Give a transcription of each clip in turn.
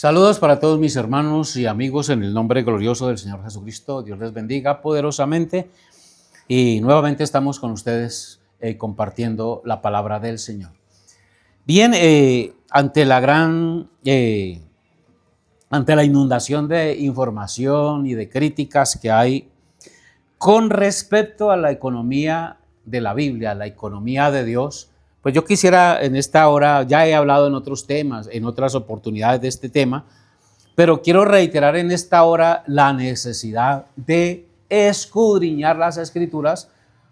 Saludos para todos mis hermanos y amigos en el nombre glorioso del Señor Jesucristo. Dios les bendiga poderosamente y nuevamente estamos con ustedes compartiendo la palabra del Señor. Bien, ante la inundación de información y de críticas que hay con respecto a la economía de la Biblia, la economía de Dios, pues yo quisiera en esta hora, ya he hablado en otros temas, en otras oportunidades de este tema, pero quiero reiterar en esta hora la necesidad de escudriñar las Escrituras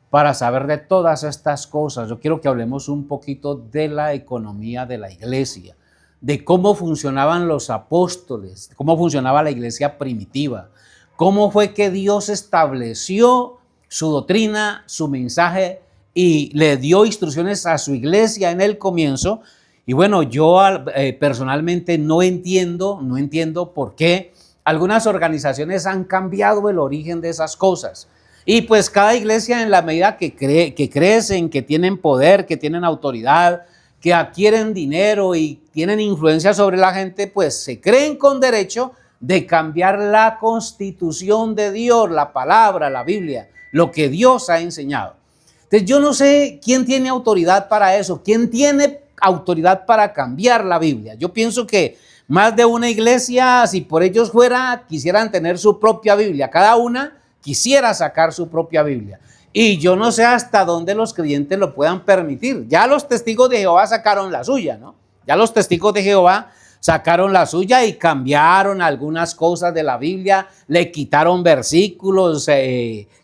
para saber de todas estas cosas. Yo quiero que hablemos un poquito de la economía de la iglesia, de cómo funcionaban los apóstoles, cómo funcionaba la iglesia primitiva, cómo fue que Dios estableció su doctrina, su mensaje y le dio instrucciones a su iglesia en el comienzo. Y bueno, yo personalmente no entiendo por qué algunas organizaciones han cambiado el origen de esas cosas. Y pues cada iglesia, en la medida que crecen, que tienen poder, que tienen autoridad, que adquieren dinero y tienen influencia sobre la gente, pues se creen con derecho de cambiar la constitución de Dios, la palabra, la Biblia, lo que Dios ha enseñado. Entonces yo no sé quién tiene autoridad para eso, quién tiene autoridad para cambiar la Biblia. Yo pienso que más de una iglesia, si por ellos fuera, quisieran tener su propia Biblia. Cada una quisiera sacar su propia Biblia. Y yo no sé hasta dónde los creyentes lo puedan permitir. Ya los testigos de Jehová sacaron la suya, ¿no? Ya los testigos de Jehová sacaron la suya y cambiaron algunas cosas de la Biblia, le quitaron versículos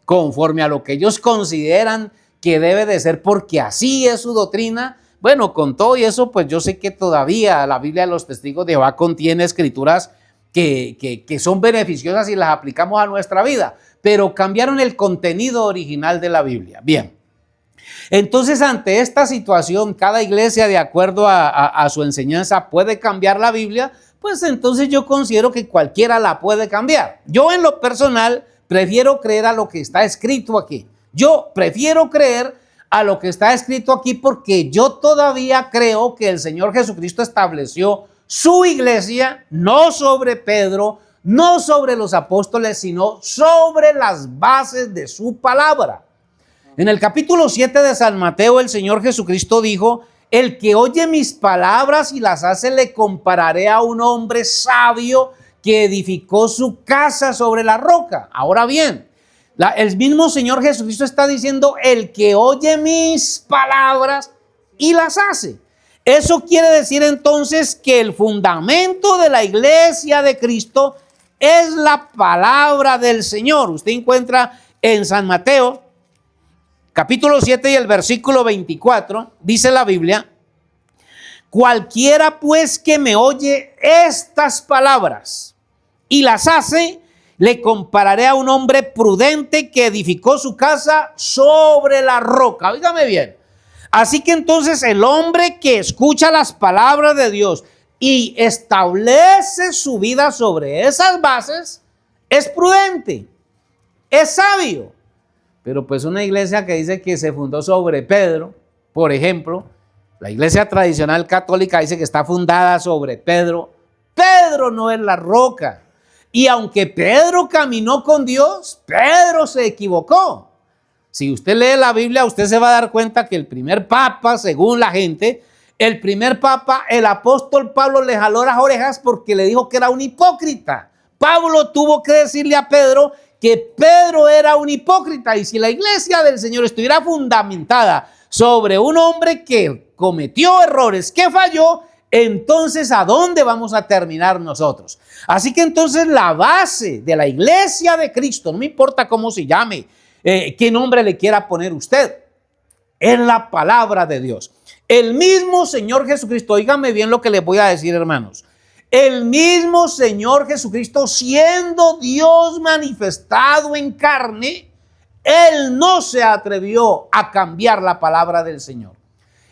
conforme a lo que ellos consideran que debe de ser, porque así es su doctrina. Bueno, con todo y eso, pues yo sé que todavía la Biblia de los testigos de Jehová contiene escrituras que son beneficiosas y las aplicamos a nuestra vida, pero cambiaron el contenido original de la Biblia. Bien, entonces ante esta situación, cada iglesia de acuerdo a su enseñanza puede cambiar la Biblia, pues entonces yo considero que cualquiera la puede cambiar. Yo en lo personal prefiero creer a lo que está escrito aquí. Yo prefiero creer a lo que está escrito aquí porque yo todavía creo que el Señor Jesucristo estableció su iglesia no sobre Pedro, no sobre los apóstoles, sino sobre las bases de su palabra. En el capítulo 7 de San Mateo, el Señor Jesucristo dijo: el que oye mis palabras y las hace, le compararé a un hombre sabio que edificó su casa sobre la roca. Ahora bien, el mismo Señor Jesucristo está diciendo: el que oye mis palabras y las hace. Eso quiere decir entonces que el fundamento de la iglesia de Cristo es la palabra del Señor. Usted encuentra en San Mateo, capítulo 7 y el versículo 24, dice la Biblia: cualquiera pues que me oye estas palabras y las hace, le compararé a un hombre prudente que edificó su casa sobre la roca. Óigame bien. Así que entonces el hombre que escucha las palabras de Dios y establece su vida sobre esas bases es prudente, es sabio. Pero pues una iglesia que dice que se fundó sobre Pedro, por ejemplo, la iglesia tradicional católica dice que está fundada sobre Pedro. Pedro no es la roca. Y aunque Pedro caminó con Dios, Pedro se equivocó. Si usted lee la Biblia, usted se va a dar cuenta que el primer papa, según la gente, el apóstol Pablo le jaló las orejas porque le dijo que era un hipócrita. Pablo tuvo que decirle a Pedro que Pedro era un hipócrita. Y si la iglesia del Señor estuviera fundamentada sobre un hombre que cometió errores, que falló, entonces ¿a dónde vamos a terminar nosotros? Así que entonces la base de la iglesia de Cristo, no me importa cómo se llame, qué nombre le quiera poner usted, es la palabra de Dios. El mismo Señor Jesucristo, óigame bien lo que les voy a decir, hermanos. El mismo Señor Jesucristo, siendo Dios manifestado en carne, Él no se atrevió a cambiar la palabra del Señor.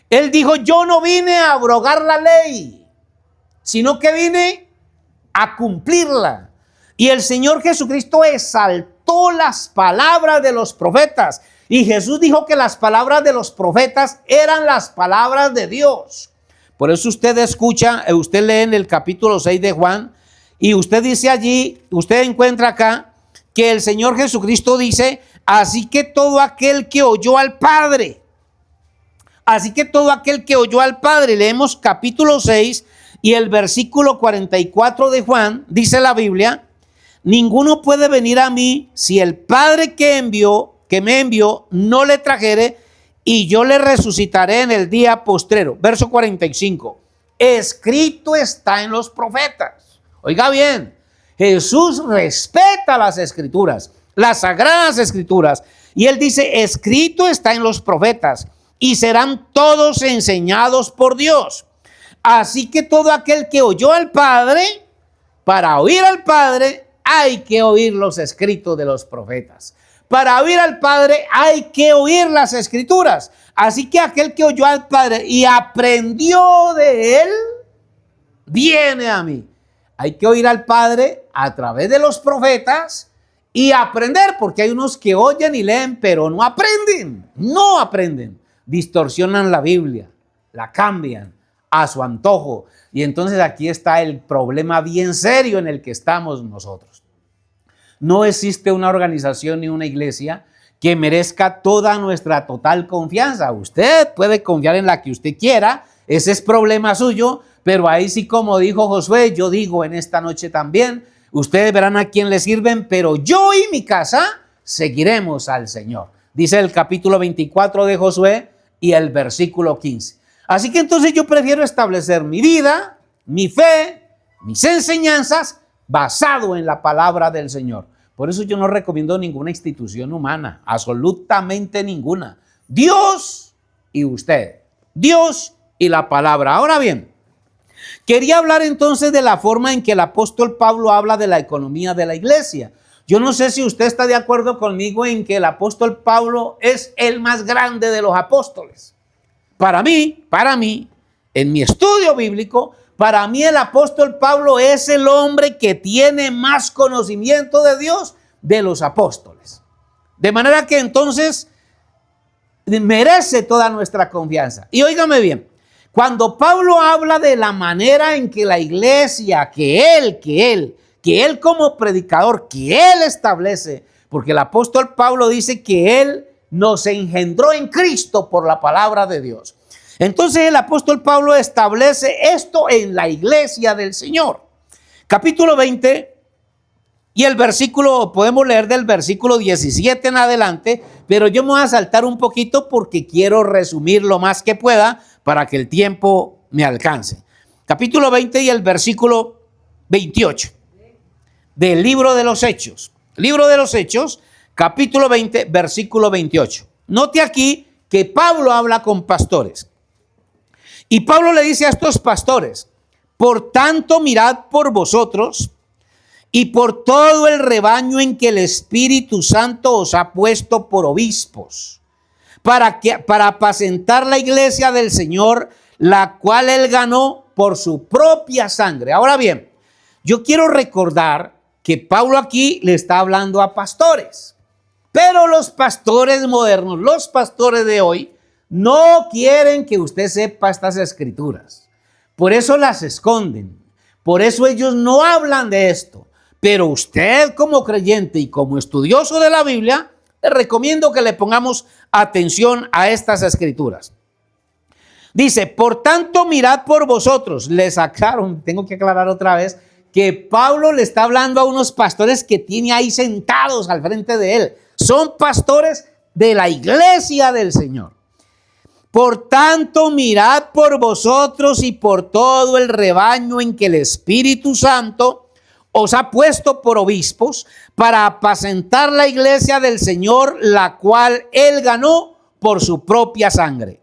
Él dijo: yo no vine a abrogar la ley, sino que vine a cumplirla. Y el Señor Jesucristo exaltó las palabras de los profetas. Y Jesús dijo que las palabras de los profetas eran las palabras de Dios. Por eso usted escucha, usted lee en el capítulo 6 de Juan, y usted dice allí, usted encuentra acá, que el Señor Jesucristo dice, así que todo aquel que oyó al Padre, leemos capítulo 6 y el versículo 44 de Juan, dice la Biblia, ninguno puede venir a mí si el Padre que me envió, no le trajere, y yo le resucitaré en el día postrero. Verso 45, escrito está en los profetas. Oiga bien, Jesús respeta las escrituras, las sagradas escrituras, y él dice, escrito está en los profetas, y serán todos enseñados por Dios. Así que todo aquel que oyó al Padre, para oír al Padre, hay que oír los escritos de los profetas. Para oír al Padre hay que oír las escrituras. Así que aquel que oyó al Padre y aprendió de él, viene a mí. Hay que oír al Padre a través de los profetas y aprender, porque hay unos que oyen y leen, pero no aprenden. Distorsionan la Biblia, la cambian a su antojo. Y entonces aquí está el problema bien serio en el que estamos nosotros. No existe una organización ni una iglesia que merezca toda nuestra total confianza. Usted puede confiar en la que usted quiera, ese es problema suyo, pero ahí sí, como dijo Josué, yo digo en esta noche también, ustedes verán a quién le sirven, pero yo y mi casa seguiremos al Señor. Dice el capítulo 24 de Josué y el versículo 15. Así que entonces yo prefiero establecer mi vida, mi fe, mis enseñanzas basado en la palabra del Señor. Por eso yo no recomiendo ninguna institución humana, absolutamente ninguna. Dios y usted, Dios y la palabra. Ahora bien, quería hablar entonces de la forma en que el apóstol Pablo habla de la economía de la iglesia. Yo no sé si usted está de acuerdo conmigo en que el apóstol Pablo es el más grande de los apóstoles. Para mí, en mi estudio bíblico, para mí el apóstol Pablo es el hombre que tiene más conocimiento de Dios de los apóstoles. De manera que entonces merece toda nuestra confianza. Y óigame bien, cuando Pablo habla de la manera en que la iglesia, que él como predicador, que él establece, porque el apóstol Pablo dice que él nos engendró en Cristo por la palabra de Dios. Entonces el apóstol Pablo establece esto en la iglesia del Señor. Capítulo 20 y el versículo, podemos leer del versículo 17 en adelante, pero yo me voy a saltar un poquito porque quiero resumir lo más que pueda para que el tiempo me alcance. Capítulo 20 y el versículo 28 del libro de los Hechos. Libro de los Hechos, capítulo 20, versículo 28. Note aquí que Pablo habla con pastores. Y Pablo le dice a estos pastores, por tanto mirad por vosotros y por todo el rebaño en que el Espíritu Santo os ha puesto por obispos, para apacentar la iglesia del Señor, la cual él ganó por su propia sangre. Ahora bien, yo quiero recordar que Pablo aquí le está hablando a pastores, pero los pastores modernos, los pastores de hoy, no quieren que usted sepa estas escrituras. Por eso las esconden. Por eso ellos no hablan de esto. Pero usted como creyente y como estudioso de la Biblia, le recomiendo que le pongamos atención a estas escrituras. Dice, por tanto mirad por vosotros. Les aclaro, tengo que aclarar otra vez, que Pablo le está hablando a unos pastores que tiene ahí sentados al frente de él. Son pastores de la iglesia del Señor. Por tanto, mirad por vosotros y por todo el rebaño en que el Espíritu Santo os ha puesto por obispos para apacentar la iglesia del Señor, la cual él ganó por su propia sangre.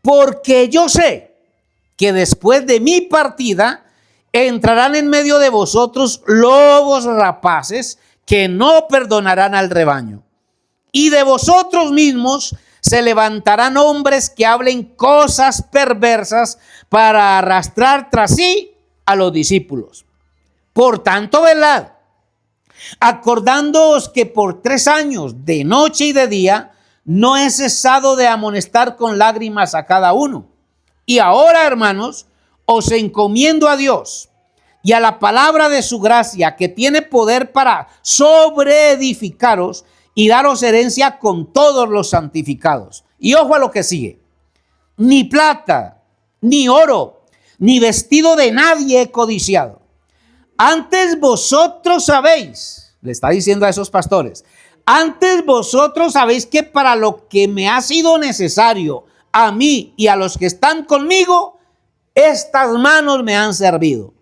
Porque yo sé que después de mi partida entrarán en medio de vosotros lobos rapaces que no perdonarán al rebaño. Y de vosotros mismos se levantarán hombres que hablen cosas perversas para arrastrar tras sí a los discípulos. Por tanto, velad, acordándoos que por 3 años, de noche y de día, no he cesado de amonestar con lágrimas a cada uno, Y ahora, hermanos, os encomiendo a Dios y a la palabra de su gracia, que tiene poder para sobreedificaros y daros herencia con todos los santificados. Y ojo a lo que sigue. Ni plata, ni oro, ni vestido de nadie he codiciado. Antes vosotros sabéis, le está diciendo a esos pastores, antes vosotros sabéis que para lo que me ha sido necesario a mí y a los que están conmigo, estas manos me han servido.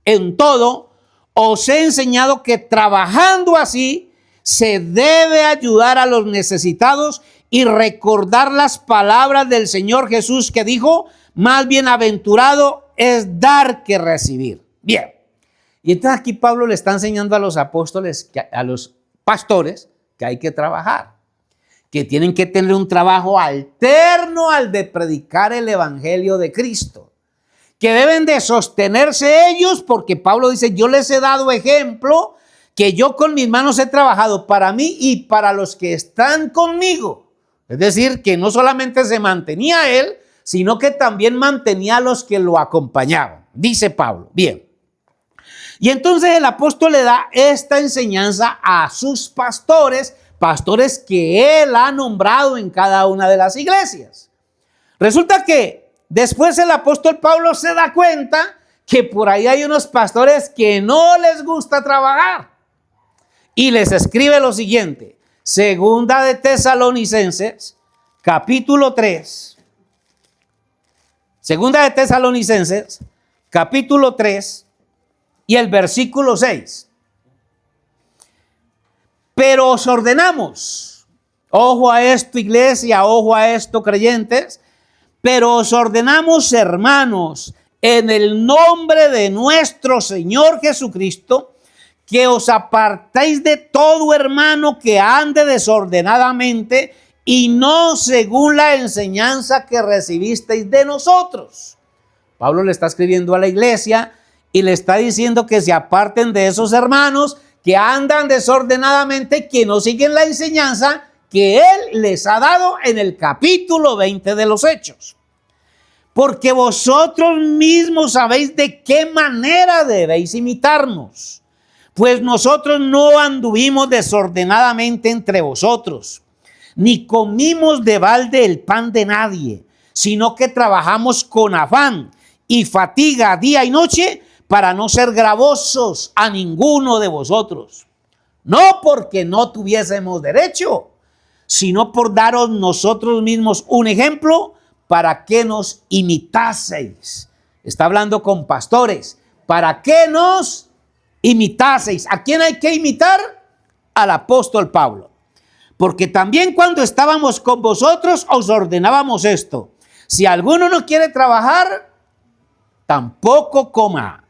En todo, os he enseñado que trabajando así se debe ayudar a los necesitados y recordar las palabras del Señor Jesús, que dijo: más bienaventurado es dar que recibir. Bien. Y entonces aquí Pablo le está enseñando a los apóstoles, a los pastores, que hay que trabajar, que tienen que tener un trabajo alterno al de predicar el evangelio de Cristo, que deben de sostenerse ellos, porque Pablo dice: yo les he dado ejemplo, que yo con mis manos he trabajado para mí y para los que están conmigo. Es decir, que no solamente se mantenía él, sino que también mantenía a los que lo acompañaban, dice Pablo. Bien. Y entonces el apóstol le da esta enseñanza a sus pastores, pastores que él ha nombrado en cada una de las iglesias. Resulta que después el apóstol Pablo se da cuenta que por ahí hay unos pastores que no les gusta trabajar. Y les escribe lo siguiente: Segunda de Tesalonicenses, capítulo 3. Segunda de Tesalonicenses, capítulo 3 y el versículo 6. Pero os ordenamos, ojo a esto, iglesia, ojo a esto, creyentes, pero os ordenamos, hermanos, en el nombre de nuestro Señor Jesucristo, que os apartéis de todo hermano que ande desordenadamente y no según la enseñanza que recibisteis de nosotros. Pablo le está escribiendo a la iglesia y le está diciendo que se aparten de esos hermanos que andan desordenadamente, que no siguen la enseñanza que él les ha dado en el capítulo 20 de los Hechos. Porque vosotros mismos sabéis de qué manera debéis imitarnos. Pues nosotros no anduvimos desordenadamente entre vosotros, ni comimos de balde el pan de nadie, sino que trabajamos con afán y fatiga día y noche para no ser gravosos a ninguno de vosotros. No porque no tuviésemos derecho, sino por daros nosotros mismos un ejemplo para que nos imitaseis. Está hablando con pastores. Para que nos imitaseis. ¿A quién hay que imitar? Al apóstol Pablo. Porque también cuando estábamos con vosotros os ordenábamos esto: si alguno no quiere trabajar, tampoco coma.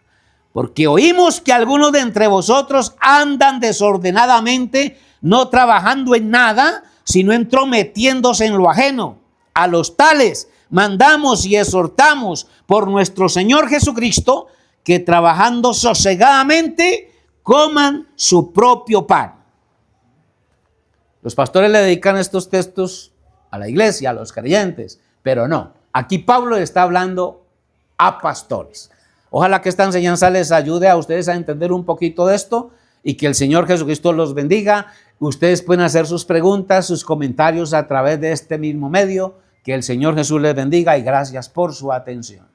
Porque oímos que algunos de entre vosotros andan desordenadamente, no trabajando en nada, sino entrometiéndose en lo ajeno. A los tales mandamos y exhortamos por nuestro Señor Jesucristo, que trabajando sosegadamente coman su propio pan. Los pastores le dedican estos textos a la iglesia, a los creyentes, pero no. Aquí Pablo está hablando a pastores. Ojalá que esta enseñanza les ayude a ustedes a entender un poquito de esto y que el Señor Jesucristo los bendiga. Ustedes pueden hacer sus preguntas, sus comentarios a través de este mismo medio. Que el Señor Jesús les bendiga y gracias por su atención.